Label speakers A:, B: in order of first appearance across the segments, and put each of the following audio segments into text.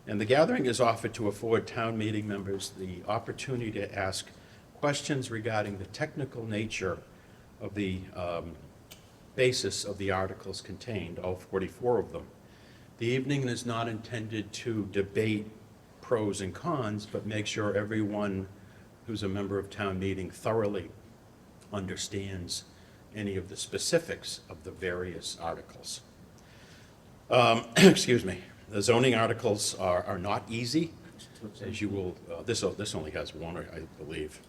A: And the gathering is offered to afford town meeting members the opportunity to ask questions regarding the technical nature of the basis of the articles contained, all 44 of them. The evening is not intended to debate pros and cons, but make sure everyone who's a member of town meeting thoroughly understands any of the specifics of the various articles. Excuse me. The zoning articles are not easy, as you will, this only has one, I believe.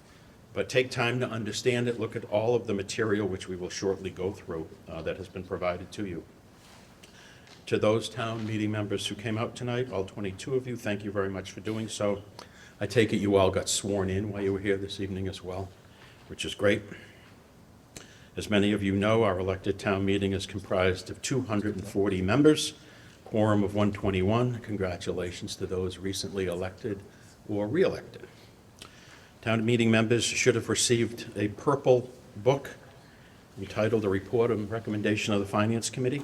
A: But take time to understand it. Look at all of the material, which we will shortly go through, that has been provided to you. To those town meeting members who came out tonight, all 22 of you, thank you very much for doing so. I take it you all got sworn in while you were here this evening as well, which is great. As many of you know, our elected town meeting is comprised of 240 members, quorum of 121. Congratulations to those recently elected or re-elected. Town meeting members should have received a purple book entitled A Report and Recommendation of the Finance Committee,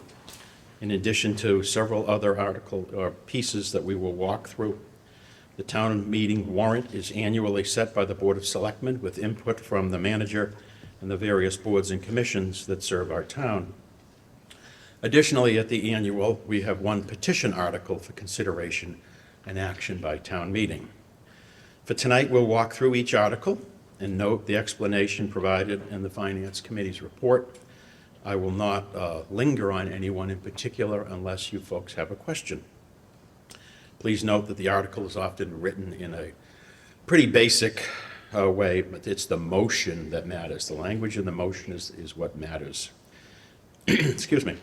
A: in addition to several other articles or pieces that we will walk through. The town meeting warrant is annually set by the Board of Selectmen with input from the manager and the various boards and commissions that serve our town. Additionally, at the annual, we have one petition article for consideration and action by town meeting. For tonight, we'll walk through each article and note the explanation provided in the Finance Committee's report. I will not linger on anyone in particular unless you folks have a question. Please note that the article is often written in a pretty basic way, but it's the motion that matters. The language in the motion is what matters. Excuse me.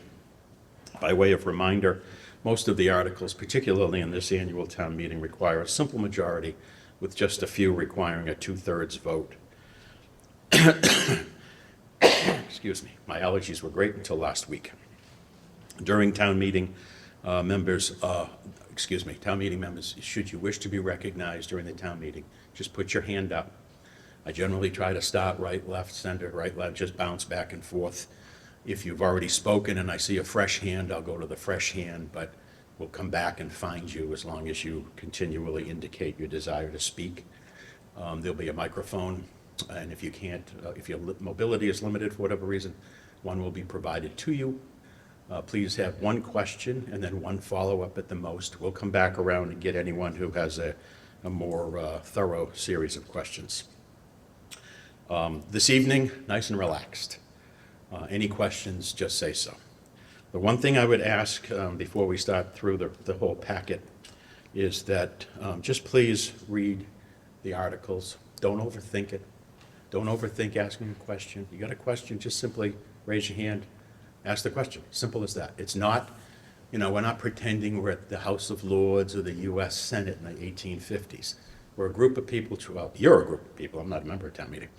A: By way of reminder, most of the articles, particularly in this annual town meeting, require a simple majority, with just a few requiring a 2/3 vote. Excuse me. My allergies were great until last week. During town meeting, town meeting members, should you wish to be recognized during the town meeting, just put your hand up. I generally try to start right, left, center, right, left, just bounce back and forth. If you've already spoken and I see a fresh hand, I'll go to the fresh hand, but we'll come back and find you as long as you continually indicate your desire to speak. There'll be a microphone, and if you can't, if your mobility is limited for whatever reason, one will be provided to you. Please have one question and then one follow-up at the most. We'll come back around and get anyone who has a more thorough series of questions. This evening, nice and relaxed. Any questions, just say so. The one thing I would ask before we start through the whole packet is that just please read the articles. Don't overthink it. Don't overthink asking a question. You got a question, just simply raise your hand, ask the question. Simple as that. It's not, we're not pretending we're at the House of Lords or the U.S. Senate in the 1850s. We're a group of people, well, you're a group of people, I'm not a member of town meeting.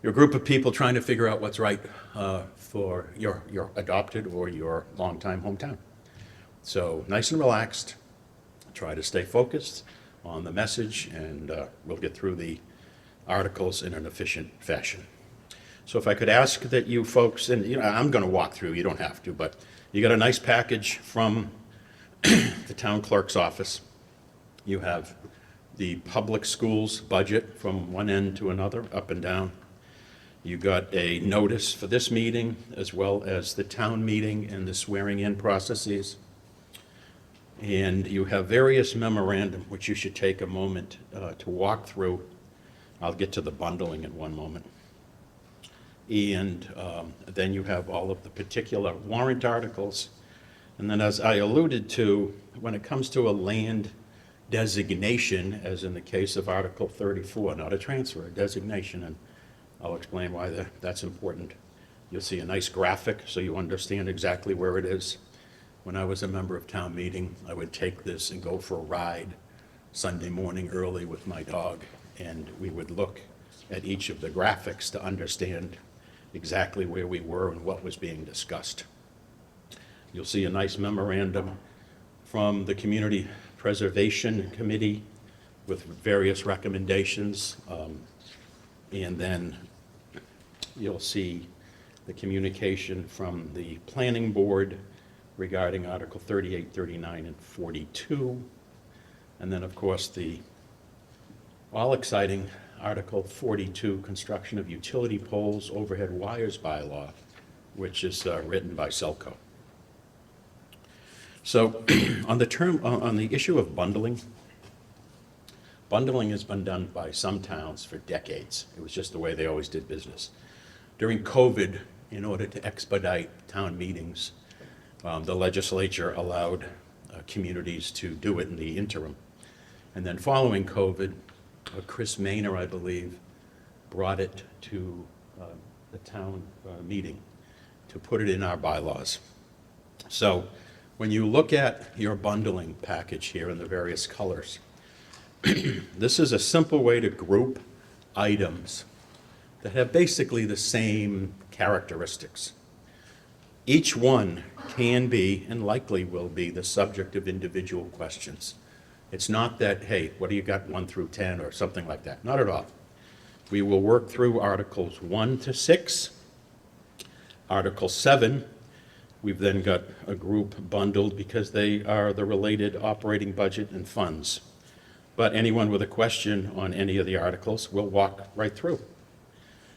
A: You're a group of people trying to figure out what's right for your adopted or your longtime hometown. So nice and relaxed. Try to stay focused on the message, and we'll get through the articles in an efficient fashion. So if I could ask that you folks, and I'm going to walk through, you don't have to, but you got a nice package from the town clerk's office. You have the public schools budget from one end to another, up and down. You got a notice for this meeting, as well as the town meeting and the swearing-in processes. And you have various memorandum, which you should take a moment to walk through. I'll get to the bundling in one moment. And then you have all of the particular warrant articles. And then, as I alluded to, when it comes to a land designation, as in the case of Article 34, not a transfer, a designation, and I'll explain why that's important. You'll see a nice graphic so you understand exactly where it is. When I was a member of town meeting, I would take this and go for a ride Sunday morning early with my dog, and we would look at each of the graphics to understand exactly where we were and what was being discussed. You'll see a nice memorandum from the Community Preservation Committee with various recommendations, and then you'll see the communication from the Planning Board regarding Article 38, 39, and 42. And then, of course, the all-exciting Article 42, Construction of Utility Poles, Overhead Wires Bylaw, which is written by Selco. So on the issue of bundling, bundling has been done by some towns for decades. It was just the way they always did business. During COVID, in order to expedite town meetings, the legislature allowed communities to do it in the interim. And then following COVID, Chris Maynor, I believe, brought it to the town meeting to put it in our bylaws. So when you look at your bundling package here in the various colors, this is a simple way to group items that have basically the same characteristics. Each one can be, and likely will be, the subject of individual questions. It's not that, hey, what do you got 1 through 10 or something like that? Not at all. We will work through Articles 1 to 6. Article 7, we've then got a group bundled because they are the related operating budget and funds. But anyone with a question on any of the articles will walk right through.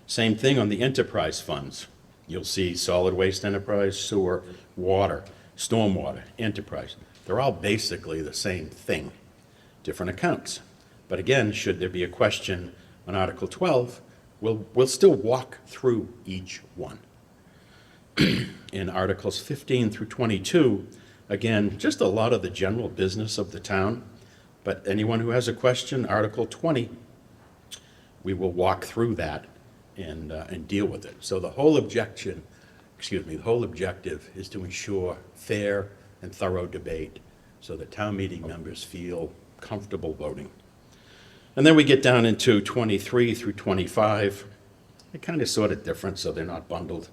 A: Same thing on the enterprise funds. You'll see solid waste enterprise, sewer, water, stormwater, enterprise. They're all basically the same thing, different accounts. But again, should there be a question on Article 12, we'll still walk through each one. In Articles 15 through 22, again, just a lot of the general business of the town. But anyone who has a question, Article 20, we will walk through that and deal with it. So the whole objective is to ensure fair and thorough debate so that town meeting members feel comfortable voting. And then we get down into 23 through 25. They're kind of sort of different, so they're not bundled.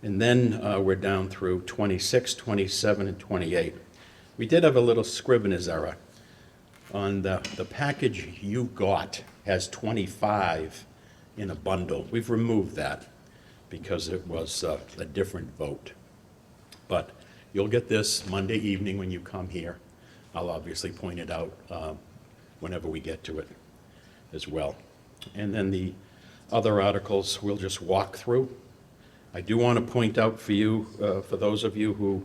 A: And then we're down through 26, 27, and 28. We did have a little Scrivener's error. On the package you got has 25 in a bundle. We've removed that because it was a different vote. But you'll get this Monday evening when you come here. I'll obviously point it out whenever we get to it as well. And then the other articles we'll just walk through. I do want to point out for you, for those of you who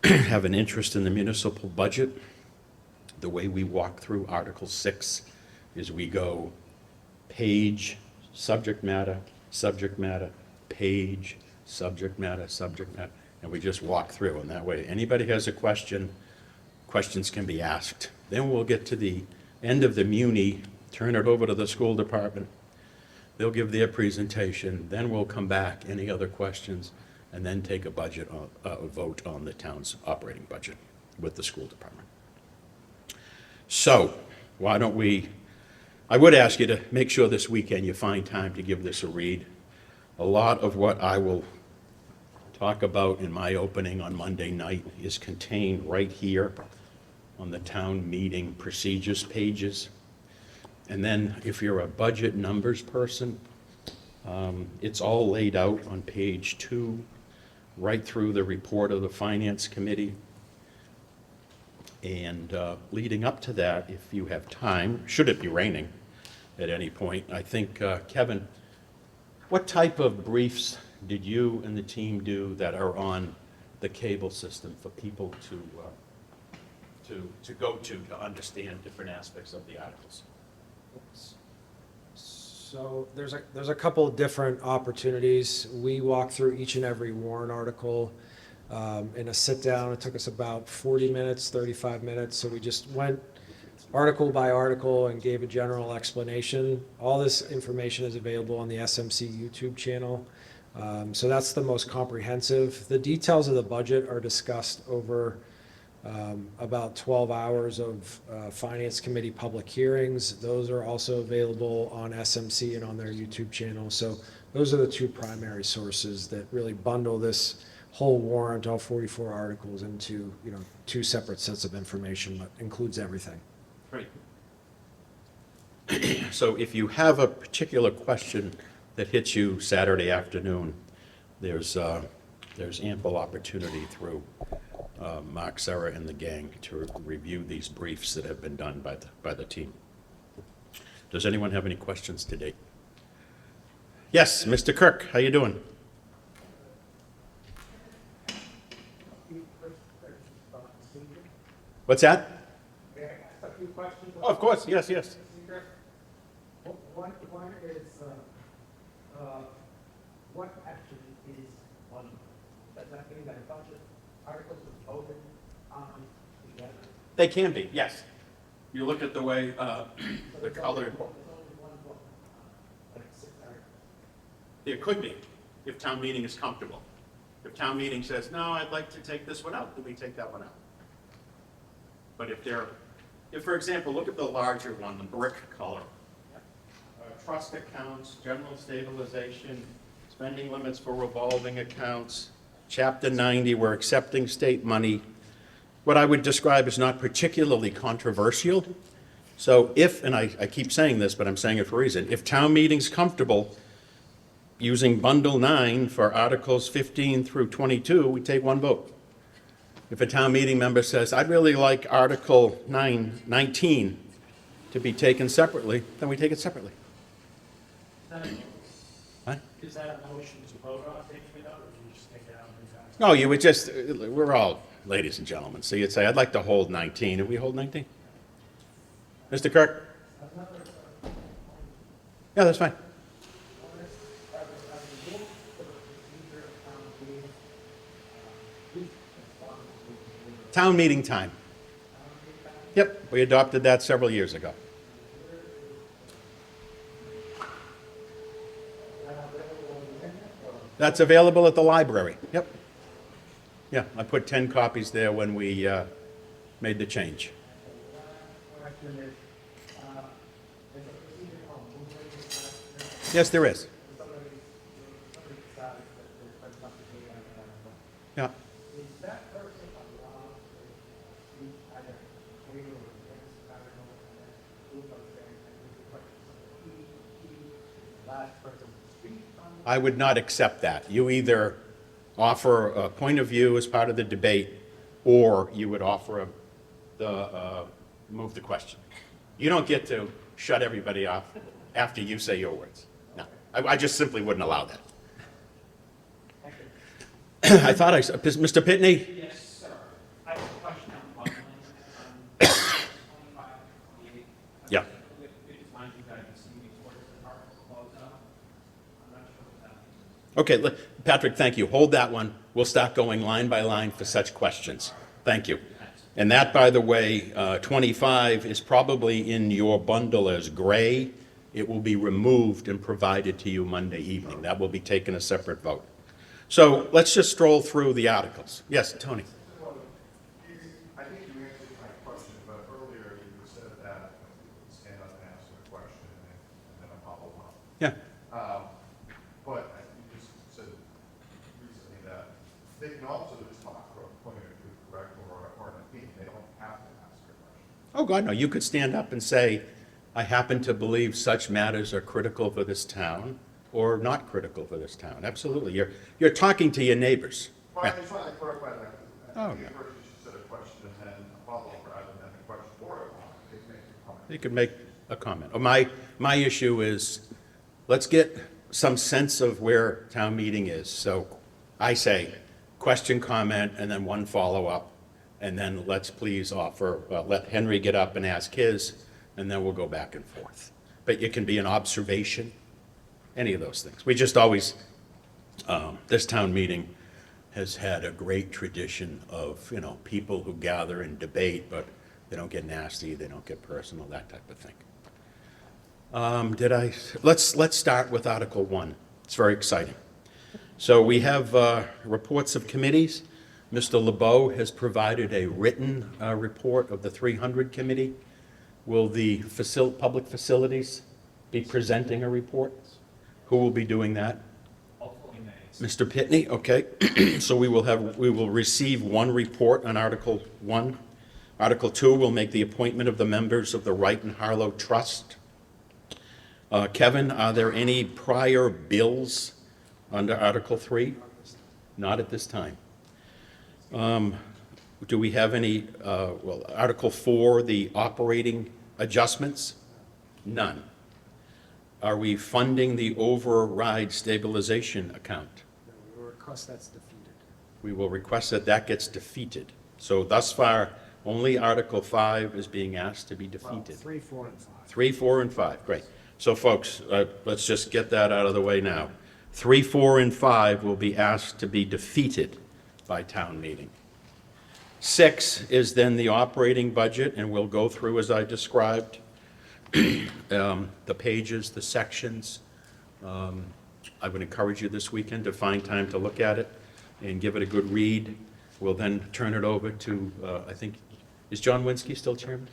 A: have an interest in the municipal budget, the way we walk through Article 6 is we go page, subject matter, page, subject matter, and we just walk through. And that way, anybody has a question, questions can be asked. Then we'll get to the end of the muni, turn it over to the school department. They'll give their presentation, then we'll come back, any other questions, and then take a vote on the town's operating budget with the school department. So, why don't I would ask you to make sure this weekend you find time to give this a read. A lot of what I will talk about in my opening on Monday night is contained right here on the town meeting procedures pages. And then if you're a budget numbers person, it's all laid out on page 2, right through the report of the Finance Committee. And leading up to that, if you have time, should it be raining at any point, I think, Kevin, what type of briefs did you and the team do that are on the cable system for people to go to understand different aspects of the articles?
B: So there's a couple of different opportunities. We walk through each and every warrant article in a sit down. It took us about 40 minutes, 35 minutes. So we just went article by article and gave a general explanation. All this information is available on the SMC YouTube channel. So that's the most comprehensive. The details of the budget are discussed over about 12 hours of Finance Committee public hearings. Those are also available on SMC and on their YouTube channel. So those are the two primary sources that really bundle this whole warrant, all 44 articles, into two separate sets of information, but includes everything.
A: Great. So if you have a particular question that hits you Saturday afternoon, there's ample opportunity through Mark Serra and the gang to review these briefs that have been done by the team. Does anyone have any questions today? Yes, Mr. Kirk, how you doing? What's that?
C: May I ask a few questions?
A: Oh, of course, yes, yes.
C: One is, what actually is one? Does that mean that a bunch of articles are voted on together?
A: They can be, yes. You look at the way the color,
C: There's only one vote, like 6 articles.
A: it could be, if town meeting is comfortable. If town meeting says, no, I'd like to take this one out, then we take that one out. But if, for example, look at the larger one, the brick color. Trust accounts, general stabilization, spending limits for revolving accounts, Chapter 90, we're accepting state money. What I would describe as not particularly controversial. So if, and I keep saying this, but I'm saying it for a reason, if town meeting's comfortable using Bundle 9 for Articles 15 through 22, we take one vote. If a town meeting member says, I'd really like Article 19 to be taken separately, then we take it separately. What?
C: Is that a motion to vote on taking it out, or do you just take it out and pass?
A: No, you would just, we're all ladies and gentlemen, so you'd say, I'd like to hold 19, and we hold 19. Mr. Kirk? Yeah, that's fine. Town meeting time. Yep, we adopted that several years ago. That's available at the library. Yep. Yeah, I put 10 copies there when we made the change.
C: Question is, there's a procedure called moving.
A: Yes, there is.
C: Somebody decides that there's something to do on that.
A: Yeah.
C: Is that person allowed to speak either freely or against, I don't know, who goes there and he, last person to speak on it?
A: I would not accept that. You either offer a point of view as part of the debate, or you would offer move the question. You don't get to shut everybody off after you say your words. No, I just simply wouldn't allow that. I thought I saw, Mr. Pitney?
D: Yes, sir. I have a question on bundling. 25, 28.
A: Yeah.
D: It's mind you guys see me towards the article close out. I'm not sure what that means.
A: Okay, Patrick, thank you. Hold that one. We'll start going line by line for such questions. Thank you. And that, by the way, 25 is probably in your bundle as gray. It will be removed and provided to you Monday evening. That will be taken a separate vote. So let's just stroll through the articles. Yes, Tony?
E: Well, I think you answered my question, but earlier you said that you can stand up and answer a question and then a follow-up.
A: Yeah.
E: But you just said recently that they can also just talk from a point of view, correct, or an opinion. They don't have to ask a question.
A: Oh, God, no. You could stand up and say, I happen to believe such matters are critical for this town or not critical for this town. Absolutely. You're talking to your neighbors.
E: Well, I just want to clarify that.
A: Oh,
E: First
A: yeah.
E: you said a question and then a follow-up rather than a question or a comment. They can make a comment.
A: You could make a comment. Oh, my issue is, let's get some sense of where town meeting is. So I say, question, comment, and then one follow-up, and then let's please offer, let Henry get up and ask his, and then we'll go back and forth. But it can be an observation, any of those things. We just always, this town meeting has had a great tradition of, people who gather and debate, but they don't get nasty, they don't get personal, that type of thing. Let's start with Article 1. It's very exciting. So we have reports of committees. Mr. LeBeau has provided a written report of the 300 committee. Will the public facilities be presenting a report? Who will be doing that?
D: Hopefully May.
A: Mr. Pitney, okay. So we will receive one report on Article 1. Article 2 will make the appointment of the members of the Wright and Harlow Trust. Kevin, are there any prior bills under Article 3? Not at this time. Do we have any, well, Article 4, the operating adjustments? None. Are we funding the override stabilization account?
B: We request that's defeated.
A: We will request that that gets defeated. So thus far, only Article 5 is being asked to be
B: Well,
A: defeated.
B: 3, 4, and 5.
A: 3, 4, and 5, great. So folks, let's just get that out of the way now. 3, 4, and 5 will be asked to be defeated by town meeting. 6 is then the operating budget, and we'll go through, as I described, the pages, the sections. I would encourage you this weekend to find time to look at it and give it a good read. We'll then turn it over to, I think, is John Winsky still chairman?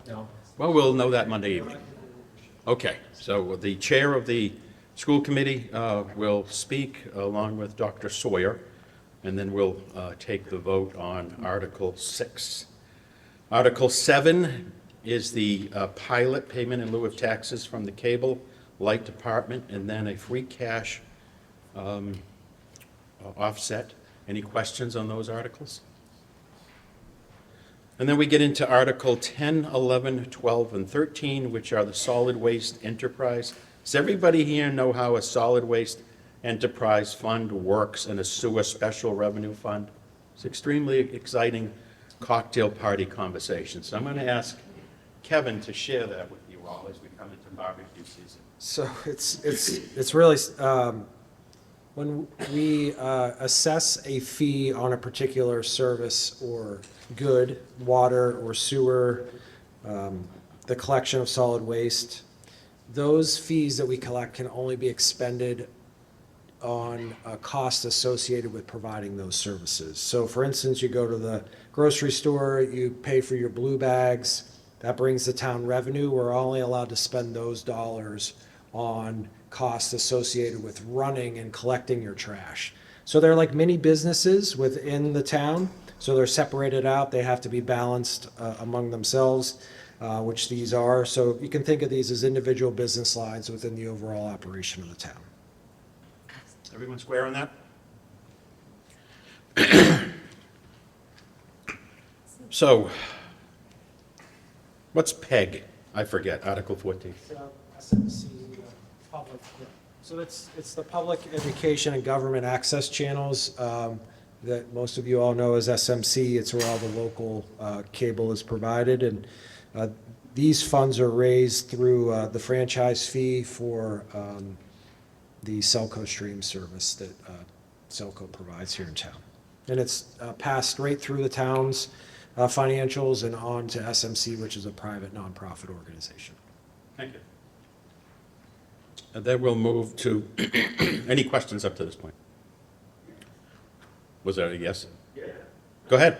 B: No.
A: Well, we'll know that Monday evening. Okay, so the chair of the school committee will speak along with Dr. Sawyer, and then we'll take the vote on Article 6. Article 7 is the pilot payment in lieu of taxes from the cable light department, and then a free cash offset. Any questions on those articles? And then we get into Article 10, 11, 12, and 13, which are the solid waste enterprise. Does everybody here know how a solid waste enterprise fund works and a sewer special revenue fund? It's extremely exciting cocktail party conversation. So I'm going to ask Kevin to share that with you all as we come into barbecue season.
B: So it's really, when we assess a fee on a particular service or good, water or sewer, the collection of solid waste, those fees that we collect can only be expended on a cost associated with providing those services. So for instance, you go to the grocery store, you pay for your blue bags, that brings the town revenue. We're only allowed to spend those dollars on costs associated with running and collecting your trash. So they're like mini businesses within the town. So they're separated out. They have to be balanced among themselves, which these are. So you can think of these as individual business lines within the overall operation of the town.
A: Everyone square on that? So, what's PEG? I forget, Article 14.
B: So SMC, public, so it's the public education and government access channels that most of you all know as SMC. It's where all the local cable is provided, and these funds are raised through the franchise fee for the Selco Stream service that Selco provides here in town. And it's passed right through the town's financials and on to SMC, which is a private nonprofit organization.
A: Thank you. And then we'll move to, any questions up to this point? Was that a yes? Yeah. Go ahead.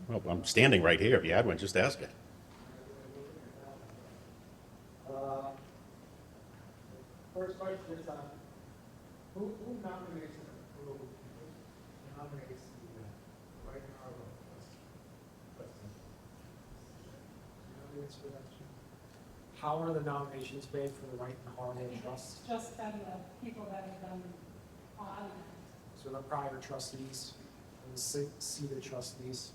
A: Well, I'm standing right here. If you had one, just ask it.
C: First question is, who nominates and approves, who nominates the right honorable president?
B: How are the nominations made for the Right and Honorable Trust?
F: It's just been the people that have been on it.
B: So the prior trustees and the seated trustees.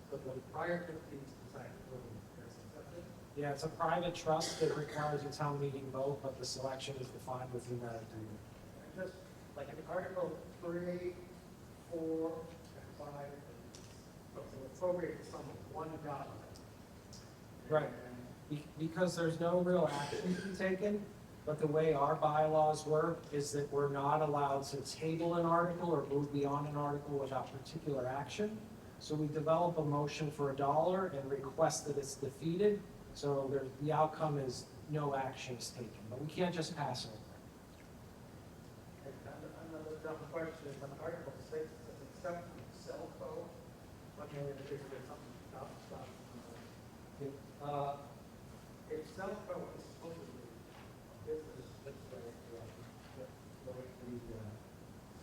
C: So the prior trustees decide who is accepted?
B: Yeah, it's a private trust that requires a town meeting vote, but the selection is defined within that agreement.
C: And just like in Article 3, 4, and 5, so the appropriate sum of $1.
B: Right. Because there's no real action to be taken, but the way our bylaws work is that we're not allowed to table an article or move beyond an article without particular action. So we develop a motion for $1 and request that it's defeated. So the outcome is no action is taken, but we can't just pass it.
C: Another dumb question is on Article 6, it says except cell phone. What can we do with something about if cell phone is supposedly a business that's like, the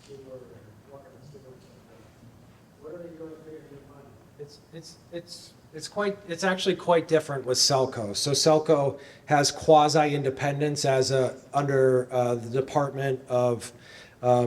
C: sewer and water and sewer, what are they doing to make their money?
B: It's actually quite different with Selco. So Selco has quasi-independence under the Department of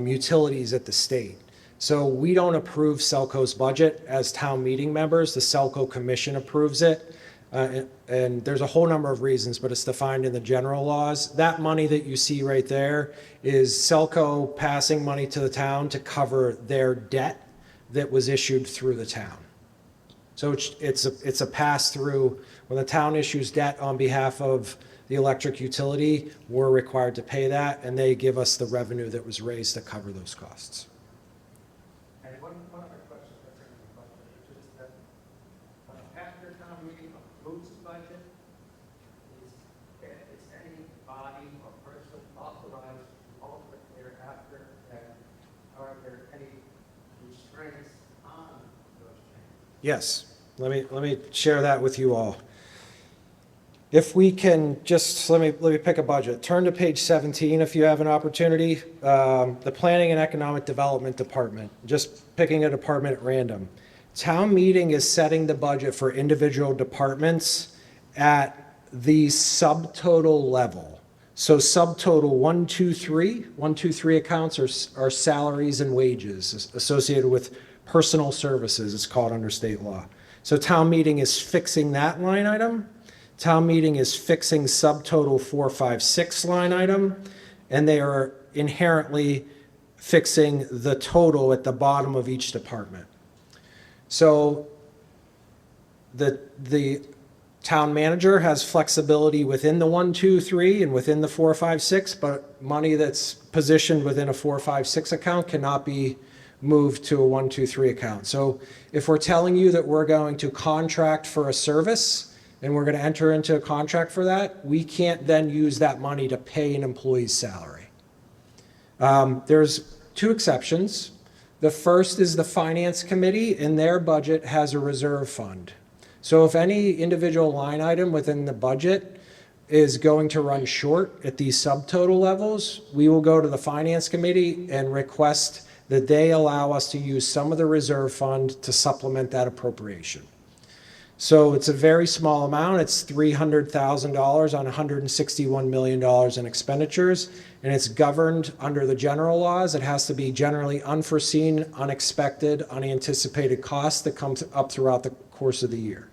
B: utilities at the state. So we don't approve Selco's budget as town meeting members. The Selco Commission approves it. And there's a whole number of reasons, but it's defined in the general laws. That money that you see right there is Selco passing money to the town to cover their debt that was issued through the town. So it's a pass-through. When the town issues debt on behalf of the electric utility, we're required to pay that, and they give us the revenue that was raised to cover those costs.
C: And one other question concerning the budget, which is that after town meeting approves the budget, is any body or person authorized to alter it thereafter? And are there any restraints on those changes?
B: Yes, let me share that with you all. If we can just, let me pick a budget. Turn to page 17 if you have an opportunity. The Planning and Economic Development Department, just picking a department at random. Town meeting is setting the budget for individual departments at the subtotal level. So subtotal 1, 2, 3 accounts are salaries and wages associated with personal services, it's called under state law. So town meeting is fixing that line item. Town meeting is fixing subtotal 4, 5, 6 line item, and they are inherently fixing the total at the bottom of each department. So the town manager has flexibility within the 1, 2, 3 and within the 4, 5, 6, but money that's positioned within a 4, 5, 6 account cannot be moved to a 1, 2, 3 account. So if we're telling you that we're going to contract for a service and we're going to enter into a contract for that, we can't then use that money to pay an employee's salary. There's 2 exceptions. The first is the Finance Committee, and their budget has a reserve fund. So if any individual line item within the budget is going to run short at these subtotal levels, we will go to the Finance Committee and request that they allow us to use some of the reserve fund to supplement that appropriation. So it's a very small amount. It's $300,000 on $161 million in expenditures, and it's governed under the general laws. It has to be generally unforeseen, unexpected, unanticipated costs that come up throughout the course of the year.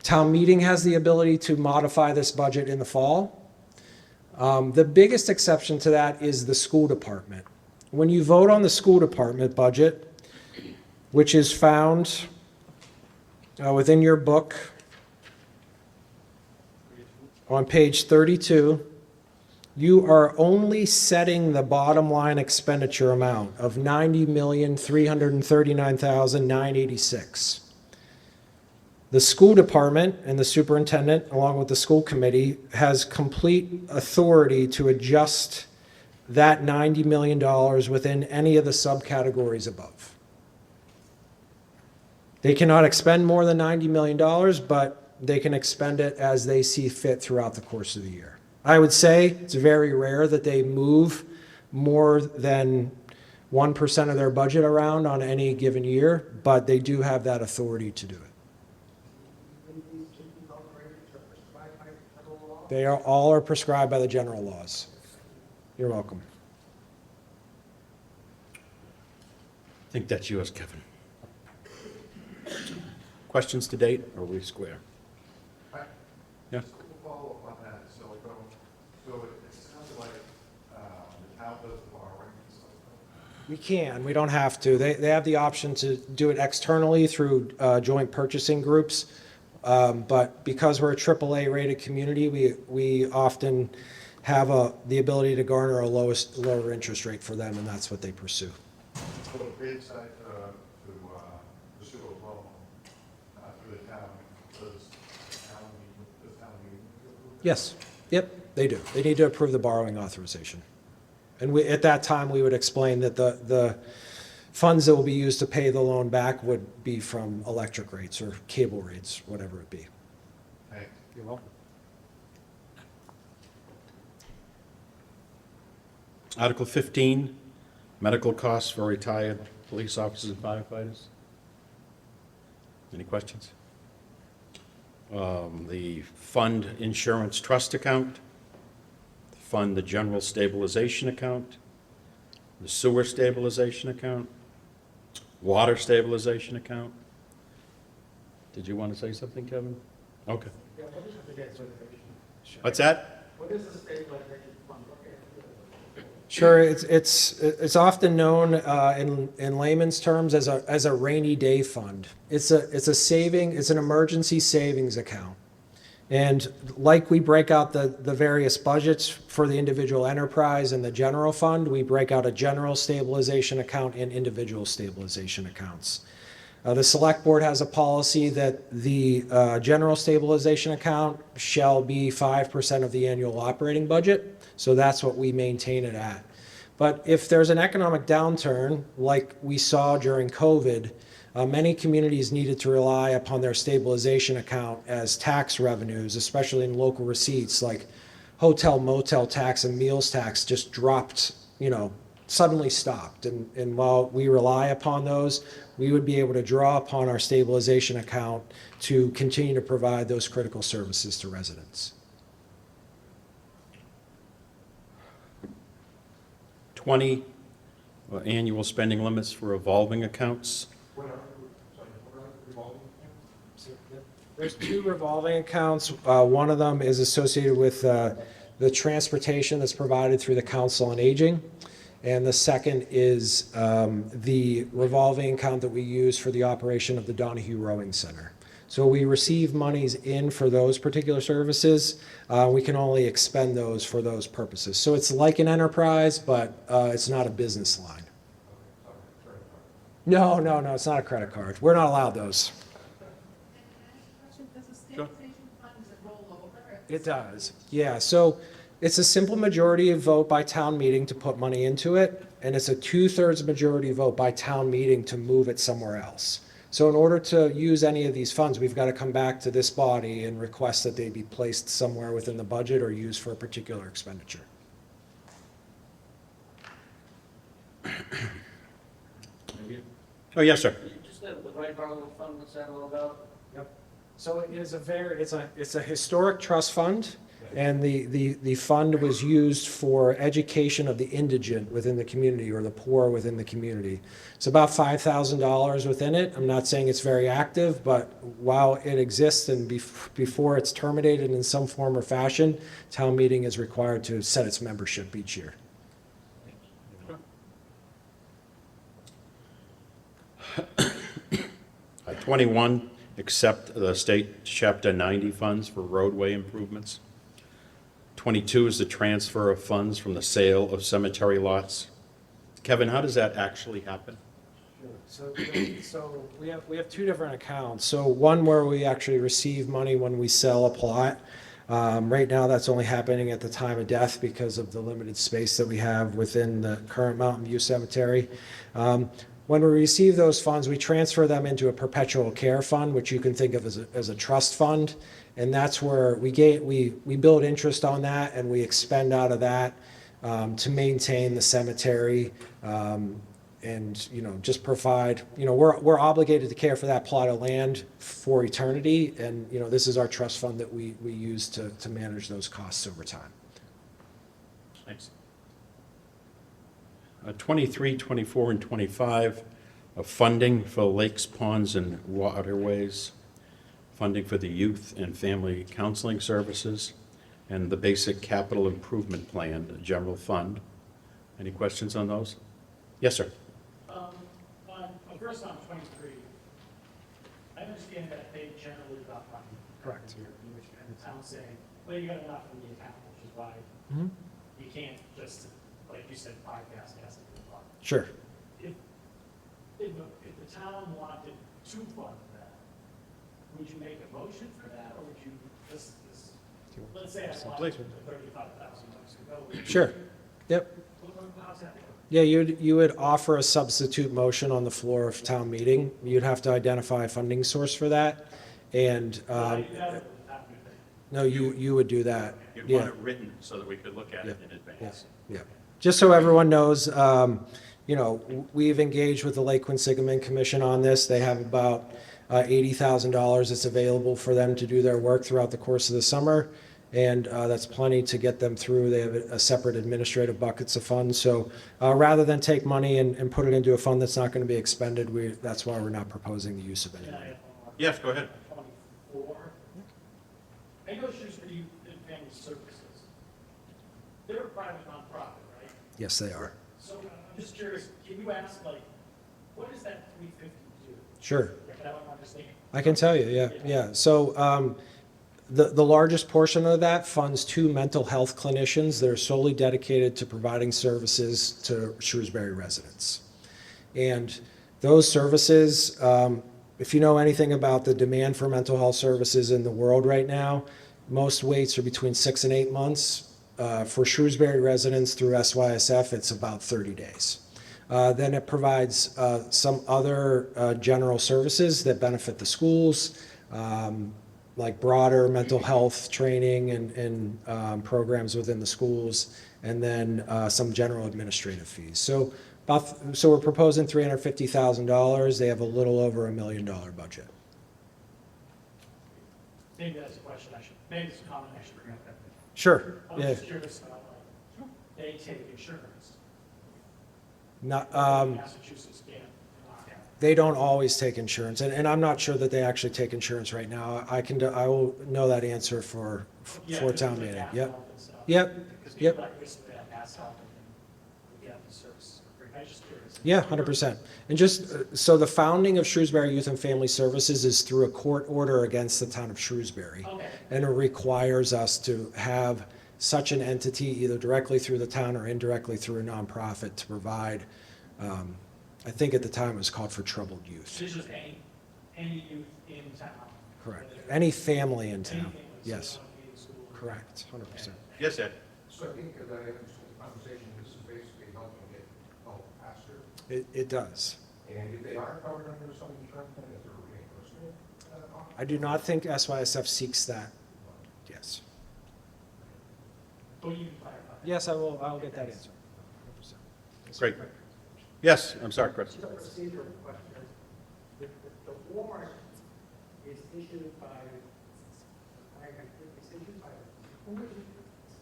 B: Town meeting has the ability to modify this budget in the fall. The biggest exception to that is the school department. When you vote on the school department budget, which is found within your book on page 32, you are only setting the bottom line expenditure amount of $90,339,986. The school department and the superintendent, along with the school committee, has complete authority to adjust that $90 million within any of the subcategories above. They cannot expend more than $90 million, but they can expend it as they see fit throughout the course of the year. I would say it's very rare that they move more than 1% of their budget around on any given year, but they do have that authority to do it.
C: These operations are prescribed by federal law?
B: They are all prescribed by the general laws. You're welcome.
A: I think that's yours, Kevin. Questions to date, or are we square? Yeah.
E: Just a follow-up on that, so it sounds like the town does the borrowing and stuff.
B: We can, we don't have to. They have the option to do it externally through joint purchasing groups. But because we're a AAA rated community, we often have the ability to garner a lower interest rate for them, and that's what they pursue.
E: So the bid side to pursue a loan through the town, does town meeting approve it?
B: Yes, yep, they do. They need to approve the borrowing authorization. And at that time, we would explain that the funds that will be used to pay the loan back would be from electric rates or cable rates, whatever it be.
E: Thanks.
B: You're welcome.
A: Article 15, medical costs for retired police officers and firefighters. Any questions? The fund insurance trust account, fund the general stabilization account, the sewer stabilization account, water stabilization account. Did you want to say something, Kevin? Okay.
C: Yeah, what is the debt certification?
A: What's that?
C: What is the stabilization fund?
B: Sure, it's often known in layman's terms as a rainy day fund. It's an emergency savings account. And like we break out the various budgets for the individual enterprise and the general fund, we break out a general stabilization account and individual stabilization accounts. The select board has a policy that the general stabilization account shall be 5% of the annual operating budget. So that's what we maintain it at. But if there's an economic downturn, like we saw during COVID, many communities needed to rely upon their stabilization account as tax revenues, especially in local receipts, like hotel, motel tax and meals tax just dropped, suddenly stopped. And while we rely upon those, we would be able to draw upon our stabilization account to continue to provide those critical services to residents.
A: 20 annual spending limits for revolving accounts.
B: There's two revolving accounts. One of them is associated with the transportation that's provided through the Council on Aging. And the second is the revolving account that we use for the operation of the Donahue Rowing Center. So we receive monies in for those particular services. We can only expend those for those purposes. So it's like an enterprise, but it's not a business line. No, it's not a credit card. We're not allowed those.
F: Does the stabilization fund, does it roll over?
B: It does, yeah. So it's a simple majority vote by town meeting to put money into it, and it's a 2/3 majority vote by town meeting to move it somewhere else. So in order to use any of these funds, we've got to come back to this body and request that they be placed somewhere within the budget or used for a particular expenditure.
A: Oh, yes, sir.
C: Just the right Harlem fund, what's that all about?
B: Yep. So it is it's a historic trust fund, and the fund was used for education of the indigent within the community or the poor within the community. It's about $5,000 within it. I'm not saying it's very active, but while it exists and before it's terminated in some form or fashion, town meeting is required to set its membership each year.
A: 21, accept the state Chapter 90 funds for roadway improvements. 22 is the transfer of funds from the sale of cemetery lots. Kevin, how does that actually happen?
B: So we have two different accounts. So one where we actually receive money when we sell a plot. Right now, that's only happening at the time of death because of the limited space that we have within the current Mountain View Cemetery. When we receive those funds, we transfer them into a perpetual care fund, which you can think of as a trust fund. And that's where we build interest on that, and we expend out of that to maintain the cemetery and just provide. We're obligated to care for that plot of land for eternity, and this is our trust fund that we use to manage those costs over time.
A: Thanks. 23, 24, and 25, funding for lakes, ponds, and waterways, funding for the youth and family counseling services, and the basic capital improvement plan, the general fund. Any questions on those? Yes, sir.
D: First on 23, I understand that they generally adopt money.
B: Correct.
D: And the town's saying, well, you got enough in the account, which is why you can't just, like you said, bypass gas into the fund.
B: Sure.
D: If the town wanted to fund that, would you make a motion for that, or would you just let's say I wanted $35,000 to go?
B: Sure. Yep.
D: How's that?
B: Yeah, you would offer a substitute motion on the floor of town meeting. You'd have to identify a funding source for that, and no, you would do that.
A: You'd
B: Yeah.
A: want it written so that we could look at it in advance.
B: Yeah. Just so everyone knows, we've engaged with the Lake Quinsigamond Commission on this. They have about $80,000 that's available for them to do their work throughout the course of the summer. and that's plenty to get them through. They have a separate administrative buckets of funds. So rather than take money and put it into a fund that's not going to be expended, that's why we're not proposing the use of any
D: Can I
B: money.
D: have one more?
A: Yes, go ahead.
D: 24. I know Shrewsbury Youth and Family Services. They're a private nonprofit, right?
B: Yes, they are.
D: So I'm just curious, can you ask, like, what does that 350 do?
B: Sure.
D: Like, I don't understand.
B: I can tell you, yeah. So the largest portion of that funds 2 mental health clinicians that are solely dedicated to providing services to Shrewsbury residents. And those services, if you know anything about the demand for mental health services in the world right now, most waits are between 6 and 8 months. For Shrewsbury residents through SYSF, it's about 30 days. Then it provides some other general services that benefit the schools, like broader mental health training and programs within the schools, and then some general administrative fees. So we're proposing $350,000. They have a little over $1 million budget.
D: Maybe that's a question I should, maybe it's a comment I should bring up.
B: Sure.
D: I was
B: Yeah.
D: just curious about, like, they take insurance.
B: Not,
D: Massachusetts can't knock out.
B: they don't always take insurance, and I'm not sure that they actually take insurance right now. I will know that answer for
D: Yeah,
B: town
D: because it's like
B: meeting.
D: gas
B: Yep,
D: health and stuff.
B: yep,
D: Because
B: yep.
D: people like recently had gas health and we get the services for free. I was just curious.
B: Yeah, 100%. And just, so the founding of Shrewsbury Youth and Family Services is through a court order against the town of Shrewsbury.
D: Okay.
B: And it requires us to have such an entity, either directly through the town or indirectly through a nonprofit, to provide, I think at the time it was called For Troubled Youth.
D: So it's just any youth in town.
B: Correct. Any family in town.
D: Anything, so
B: Yes,
D: they don't need school.
B: correct, 100%.
A: Yes, Ed?
C: So I think, as I understand the conversation, this is basically helping get help faster.
B: It does.
C: And if they are covered under some insurance, then is there a reimbursement?
B: I do not think SYSF seeks that. Yes.
D: But you can clarify.
B: Yes, I'll get that answer. 100%.
A: Great. Yes, I'm sorry, Chris.
C: Just a procedural question. The warrant is issued by, it's issued by, who is it?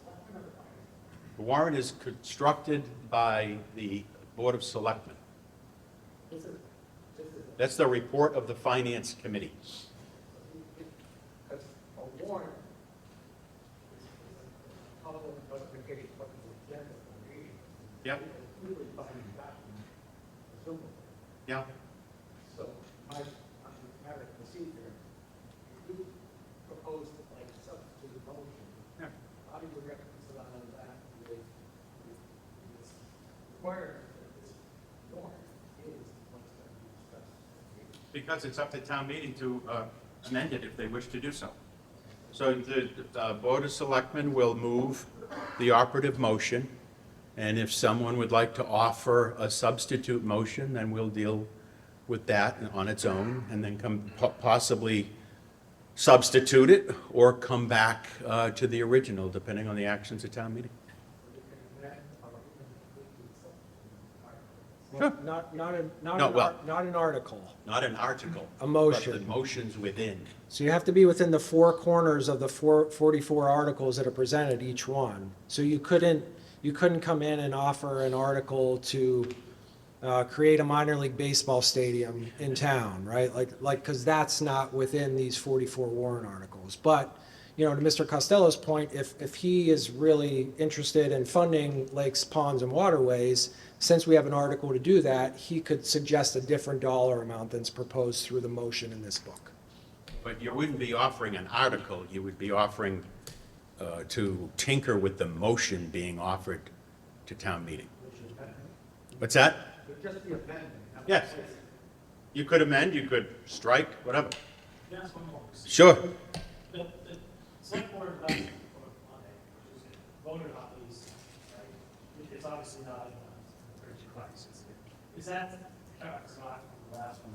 C: Selectmen or the finance?
A: The warrant is constructed by the Board of Selectmen.
C: This is
A: That's the report of the Finance Committee.
C: because a warrant is a public notification of the agenda for the meeting.
A: Yep.
C: It's really binding document, presumably.
A: Yeah.
C: So my matter of procedure, if you propose like substitute motion,
A: Yeah.
C: how do you reconcile that with this requirement that this warrant is what's going to be discussed?
A: Because it's up to town meeting to amend it if they wish to do so. So the Board of Selectmen will move the operative motion, and if someone would like to offer a substitute motion, then we'll deal with that on its own, and then possibly substitute it, or come back to the original, depending on the actions at town meeting. Sure.
B: Not
A: No,
B: an
A: well-
B: not an article.
A: Not an article.
B: A motion.
A: But the motions within.
B: So you have to be within the 4 corners of the 44 articles that are presented, each one. So you couldn't come in and offer an article to create a minor league baseball stadium in town, right? Because that's not within these 44 warrant articles. But, to Mr. Costello's point, if he is really interested in funding lakes, ponds, and waterways, since we have an article to do that, he could suggest a different dollar amount than's proposed through the motion in this book.
A: But you wouldn't be offering an article, you would be offering to tinker with the motion being offered to town meeting. What's that?
C: Just the amendment.
A: Yes. You could amend, you could strike, whatever.
D: Can I ask one more?
A: Sure.
D: The select board last week, or Monday, which was voted on these, right? It's obviously not in the urgent crisis. Is that, I forgot from the last one,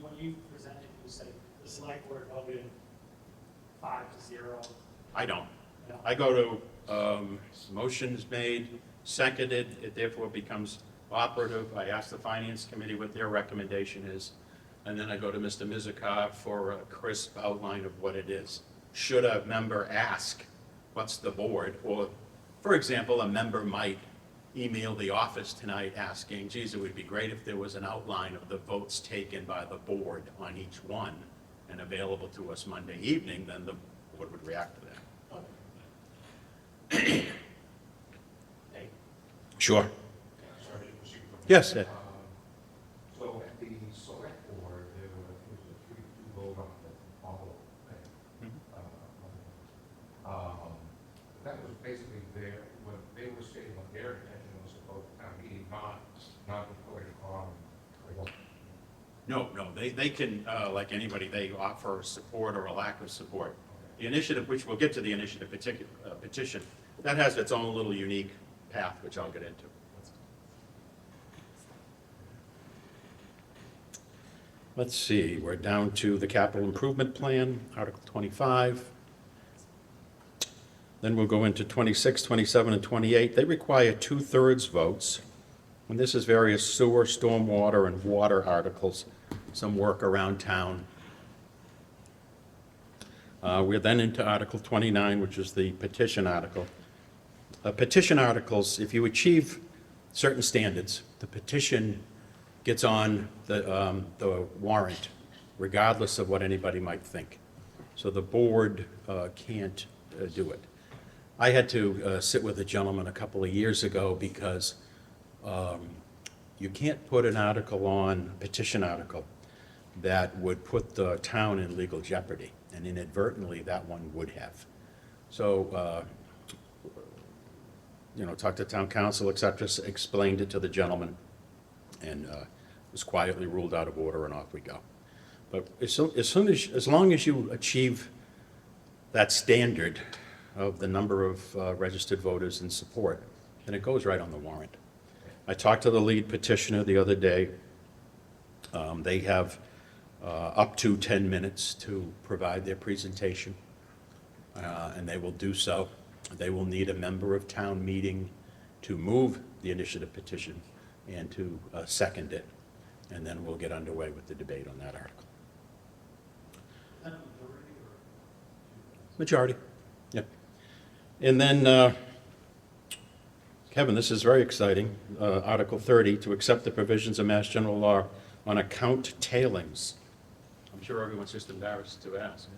D: when you presented, you say the select board voted 5-0?
A: I don't.
D: No.
A: I go to motions made, seconded, it therefore becomes operative. I ask the Finance Committee what their recommendation is, and then I go to Mr. Mizikar for a crisp outline of what it is. should a member ask, what's the board? Or, for example, a member might email the office tonight asking, geez, it would be great if there was an outline of the votes taken by the board on each one and available to us Monday evening, then the board would react to that. Sure.
E: Sorry, to proceed from
A: Yes,
E: there.
A: Ed.
E: So at the select board, there was a 3-2 vote on the follow thing. That was basically their, when they were stating what their intention was to vote at town meeting, not voting on.
A: No, they can, like anybody, they offer support or a lack of support. The initiative, which we'll get to the initiative petition, that has its own little unique path, which I'll get into. Let's see, we're down to the capital improvement plan, Article 25. Then we'll go into 26, 27, and 28. They require 2/3 votes. And this is various sewer, stormwater, and water articles, some work around town. We're then into Article 29, which is the petition article. Petition articles, if you achieve certain standards, the petition gets on the warrant, regardless of what anybody might think. So the board can't do it. I had to sit with a gentleman a couple of years ago because you can't put an article on, a petition article, that would put the town in legal jeopardy, and inadvertently, that one would have. So, talked to town council, et cetera, explained it to the gentleman, and was quietly ruled out of order, and off we go. But as long as you achieve that standard of the number of registered voters in support, then it goes right on the warrant. I talked to the lead petitioner the other day. They have up to 10 minutes to provide their presentation, and they will do so. They will need a member of town meeting to move the initiative petition and to second it, and then we'll get underway with the debate on that article. Majority, yep. And then, Kevin, this is very exciting, Article 30, to accept the provisions of Mass General Law on account tailings. I'm sure everyone's just embarrassed to ask.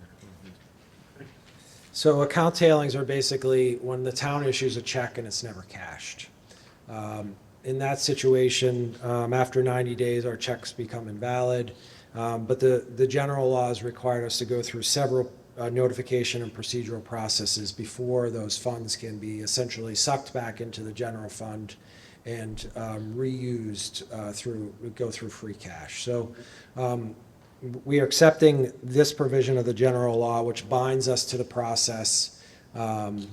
B: So account tailings are basically when the town issues a check and it's never cashed. In that situation, after 90 days, our checks become invalid. But the general laws required us to go through several notification and procedural processes before those funds can be essentially sucked back into the general fund and reused go through free cash. So we are accepting this provision of the general law, which binds us to the process and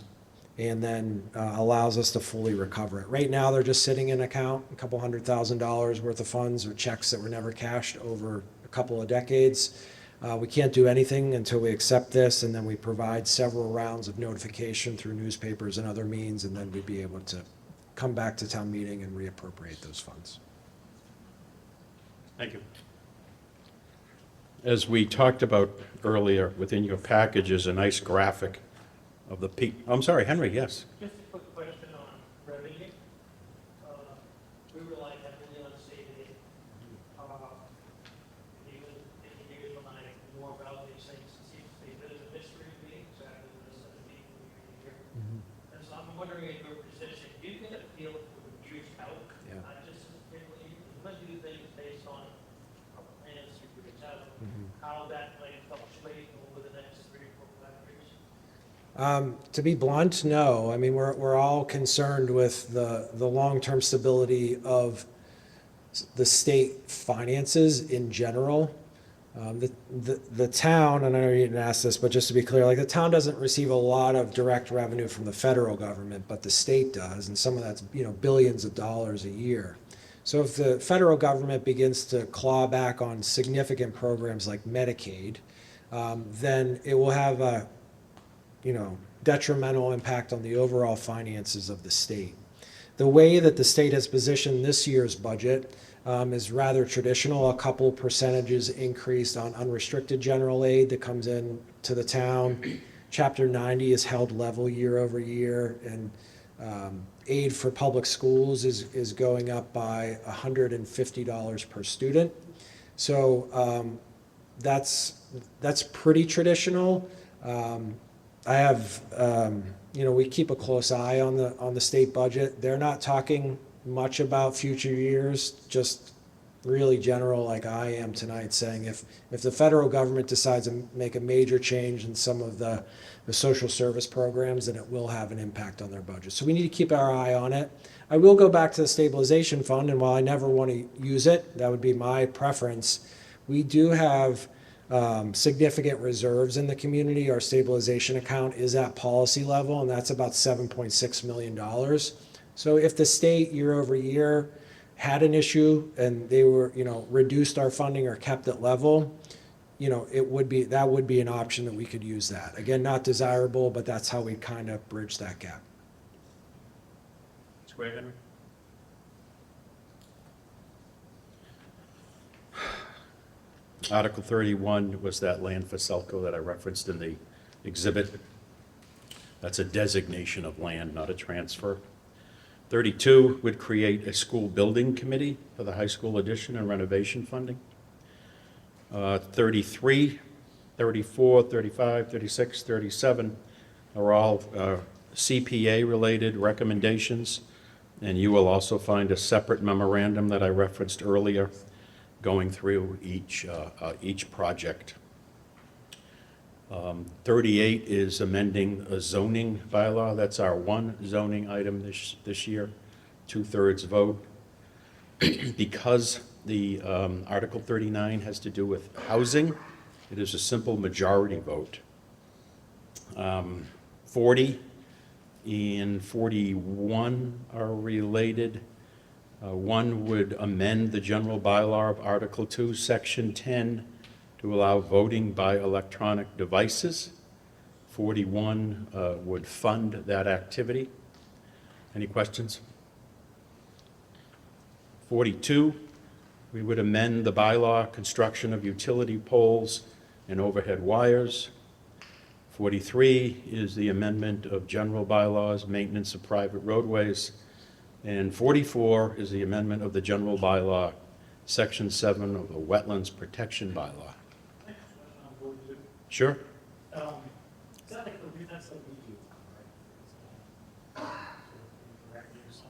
B: then allows us to fully recover it. Right now, they're just sitting in an account, a couple $100,000 worth of funds or checks that were never cashed over a couple of decades. We can't do anything until we accept this, and then we provide several rounds of notification through newspapers and other means, and then we'd be able to come back to town meeting and reappropriate those funds.
A: Thank you. As we talked about earlier, within your package is a nice graphic of the peak. I'm sorry, Henry, yes.
D: Just a quick question on revenue. We rely heavily on state aid. If you would mind more about these things, it seems to be a bit of a mystery to me, exactly what it's going to be from year to year. And so I'm wondering in your position, do you get a feel for years out?
B: Yeah.
D: Not just particularly, when do you think based on our plans you could tell how that might fluctuate over the next 3 or 4, 5 years?
B: To be blunt, no. I mean, we're all concerned with the long-term stability of the state finances in general. The town, and I know you didn't ask this, but just to be clear, like the town doesn't receive a lot of direct revenue from the federal government, but the state does, and some of that's billions of dollars a year. So if the federal government begins to claw back on significant programs like Medicaid, then it will have a detrimental impact on the overall finances of the state. The way that the state has positioned this year's budget is rather traditional. A couple percentages increased on unrestricted general aid that comes in to the town. Chapter 90 is held level year over year, and aid for public schools is going up by $150 per student. So that's pretty traditional. I have, we keep a close eye on the state budget. They're not talking much about future years, just really general, like I am tonight, saying if the federal government decides to make a major change in some of the social service programs, then it will have an impact on their budget. So we need to keep our eye on it. I will go back to the stabilization fund, and while I never want to use it, that would be my preference, we do have significant reserves in the community. Our stabilization account is at policy level, and that's about $7.6 million. So if the state year over year had an issue and they were, reduced our funding or kept it level, that would be an option that we could use that. Again, not desirable, but that's how we kind of bridge that gap.
A: Square, Henry? Article 31 was that land for Selco that I referenced in the exhibit. That's a designation of land, not a transfer. 32 would create a school building committee for the high school addition and renovation funding. 33, 34, 35, 36, 37 are all CPA-related recommendations, and you will also find a separate memorandum that I referenced earlier going through each project. 38 is amending a zoning bylaw. That's our one zoning item this year, 2/3 vote. Because the Article 39 has to do with housing, it is a simple majority vote. 40 and 41 are related. One would amend the general bylaw of Article 2, Section 10, to allow voting by electronic devices. 41 would fund that activity. Any questions? 42, we would amend the bylaw, construction of utility poles and overhead wires. 43 is the amendment of general bylaws, maintenance of private roadways. And 44 is the amendment of the general bylaw, Section 7 of the Wetlands Protection Bylaw. Sure.
D: Is that like the that's like we do, right?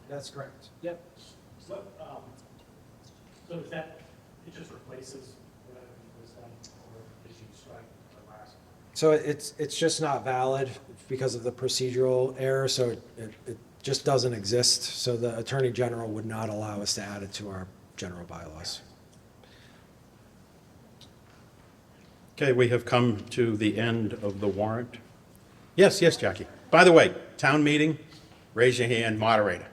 B: That's correct. Yep.
D: So, so is that, it just replaces whatever was done, or did you strike the last?
B: So it's just not valid because of the procedural error, so it just doesn't exist. So the Attorney General would not allow us to add it to our general bylaws.
A: Okay, we have come to the end of the warrant. Yes, Jackie. By the way, town meeting, raise your hand, moderator.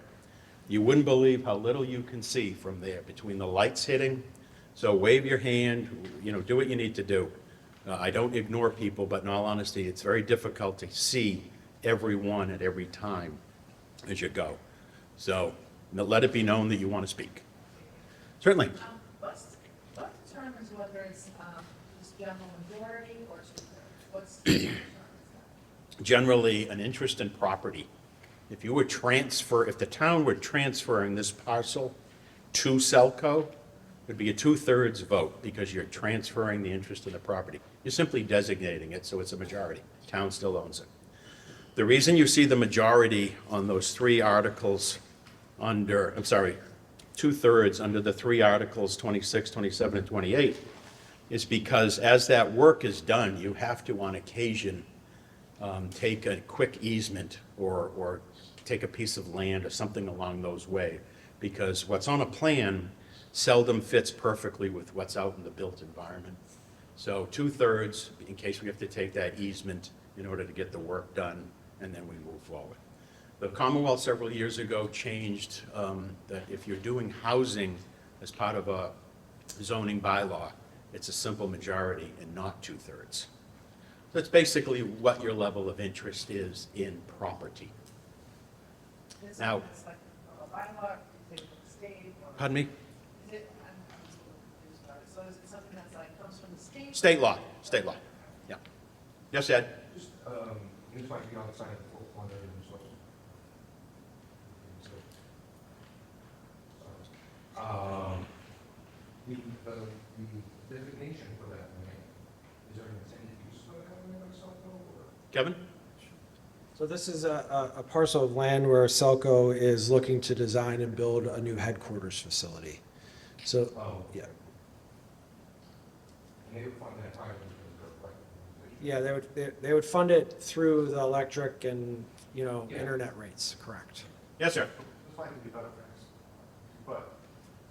A: You wouldn't believe how little you can see from there between the lights hitting. So wave your hand, do what you need to do. I don't ignore people, but in all honesty, it's very difficult to see everyone at every time as you go. So let it be known that you want to speak. Certainly.
G: What determines whether it's just general majority or two-thirds? What's determines that?
A: Generally, an interest in property. If the town were transferring this parcel to Selco, it'd be a 2/3 vote because you're transferring the interest in the property. You're simply designating it, so it's a majority. Town still owns it. The reason you see the majority on those three articles 2/3 under the three articles, 26, 27, and 28, is because as that work is done, you have to, on occasion, take a quick easement or take a piece of land or something along those way, because what's on a plan seldom fits perfectly with what's out in the built environment. So 2/3, in case we have to take that easement in order to get the work done, and then we move forward. The Commonwealth several years ago changed that if you're doing housing as part of a zoning bylaw, it's a simple majority and not 2/3. That's basically what your level of interest is in property.
G: Is
A: Now-
G: it like a bylaw, is it from the state? Or
A: Pardon me?
G: Is it
A: State law, yeah. Yes, Ed?
H: Just, this might be on the side of the full one as well. The designation for that land, is there an intended use for that land or something, or?
A: Kevin?
B: So this is a parcel of land where Selco is looking to design and build a new headquarters facility. So,
H: Oh.
B: yeah.
H: And they would fund that entirely because they're like.
B: Yeah, they would fund it through the electric and,
H: Yeah.
B: internet rates, correct.
A: Yes, sir.
E: This might be better for us. But,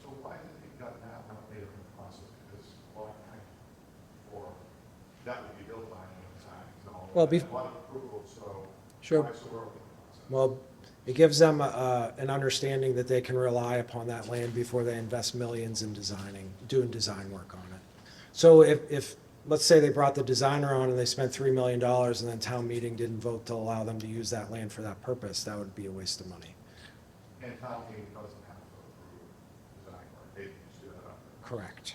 E: so why didn't they got that one later in the process? Because a long time before that would be built by any time. So
B: Well,
E: a lot of approval, so.
B: Sure.
E: Why so early in the process?
B: Well, it gives them an understanding that they can rely upon that land before they invest millions in doing design work on it. So if, let's say they brought the designer on and they spent $3 million and then town meeting didn't vote to allow them to use that land for that purpose, that would be a waste of money.
E: And town meeting doesn't have to approve design work, they can just do that up.
B: Correct.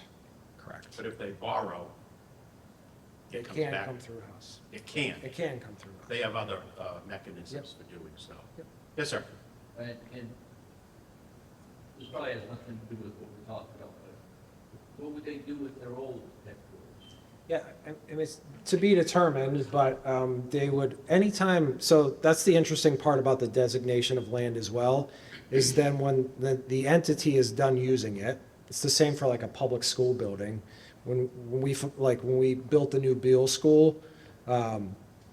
A: But if they borrow, it
B: It
A: comes
B: can
A: back.
B: come through house.
A: It can.
B: It can come through house.
A: They have other mechanisms for doing so.
B: Yep.
A: Yes, sir.
I: And this probably has nothing to do with what we're talking about, but what would they do with their old headquarters?
B: Yeah, and it's to be determined, but they would, anytime, so that's the interesting part about the designation of land as well, is then when the entity is done using it, it's the same for like a public school building. When we built the new Beal School,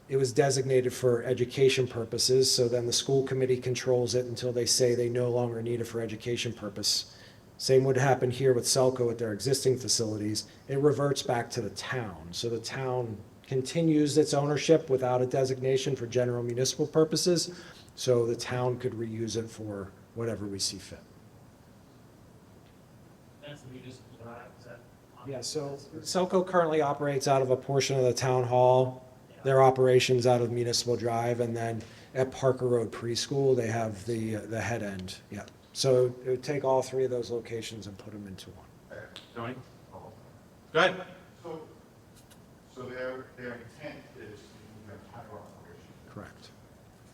B: it was designated for education purposes, so then the school committee controls it until they say they no longer need it for education purpose. Same would happen here with Selco with their existing facilities. It reverts back to the town. So the town continues its ownership without a designation for general municipal purposes. So the town could reuse it for whatever we see fit.
D: That's the municipal drive, is that? on-
B: Yeah, so Selco currently operates out of a portion of the town hall, their operations out of Municipal Drive, and then at Parker Road Preschool, they have the head end, yeah. So it would take all three of those locations and put them into one.
A: Tony?
E: Oh.
A: Go ahead.
E: So their intent is to move their entire operation.
B: Correct.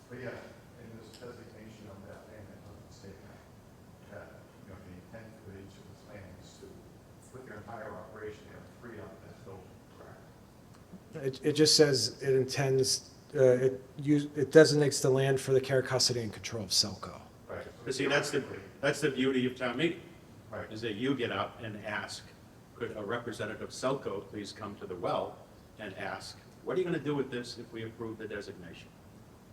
E: But yeah, in this designation of that land, it doesn't say that, the intent for each of this land is to put their entire operation and free up that building, correct?
B: It just says it intends, it designates the land for the care, custody, and control of Selco.
E: Right.
A: But see, that's the beauty of town meeting,
E: Right.
A: is that you get up and ask, could a representative of Selco please come to the well and ask, what are you going to do with this if we approve the designation?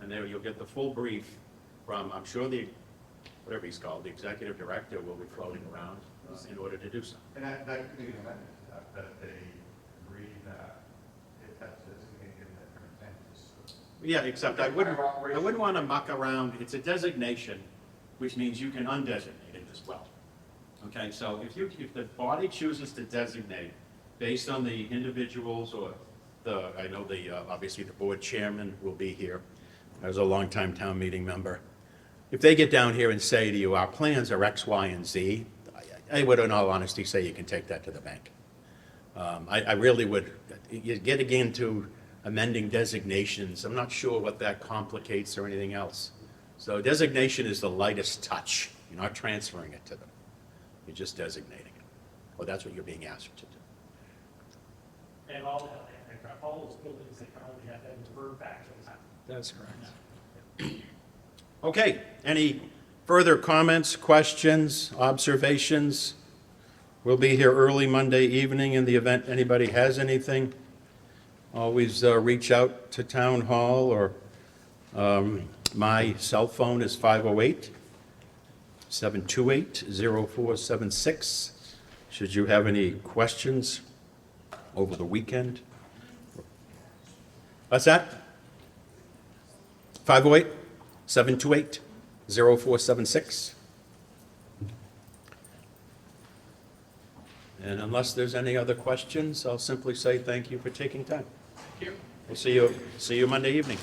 A: And there you'll get the full brief from, I'm sure whatever he's called, the executive director will be floating around in order to do so.
E: And that could be an amendment to that they agree that if that's designated, that their intent is to.
A: Yeah, except I wouldn't want to muck around, it's a designation, which means you can undesignate it as well. Okay, so if the body chooses to designate based on the individuals or I know obviously the board chairman will be here, I was a longtime town meeting member. If they get down here and say to you, our plans are X, Y, and Z, I would in all honesty say you can take that to the bank. I really would, you get again to amending designations, I'm not sure what that complicates or anything else. So designation is the lightest touch, you're not transferring it to them, you're just designating it. Well, that's what you're being asked to do.
D: And all those buildings, they currently have that revert back to the town.
B: That's correct.
A: Okay, any further comments, questions, observations? We'll be here early Monday evening in the event anybody has anything. Always reach out to Town Hall, or my cell phone is 508-728-0476. Should you have any questions over the weekend? What's that? 508-728-0476. And unless there's any other questions, I'll simply say thank you for taking time.
D: Thank you.
A: We'll see you Monday evening.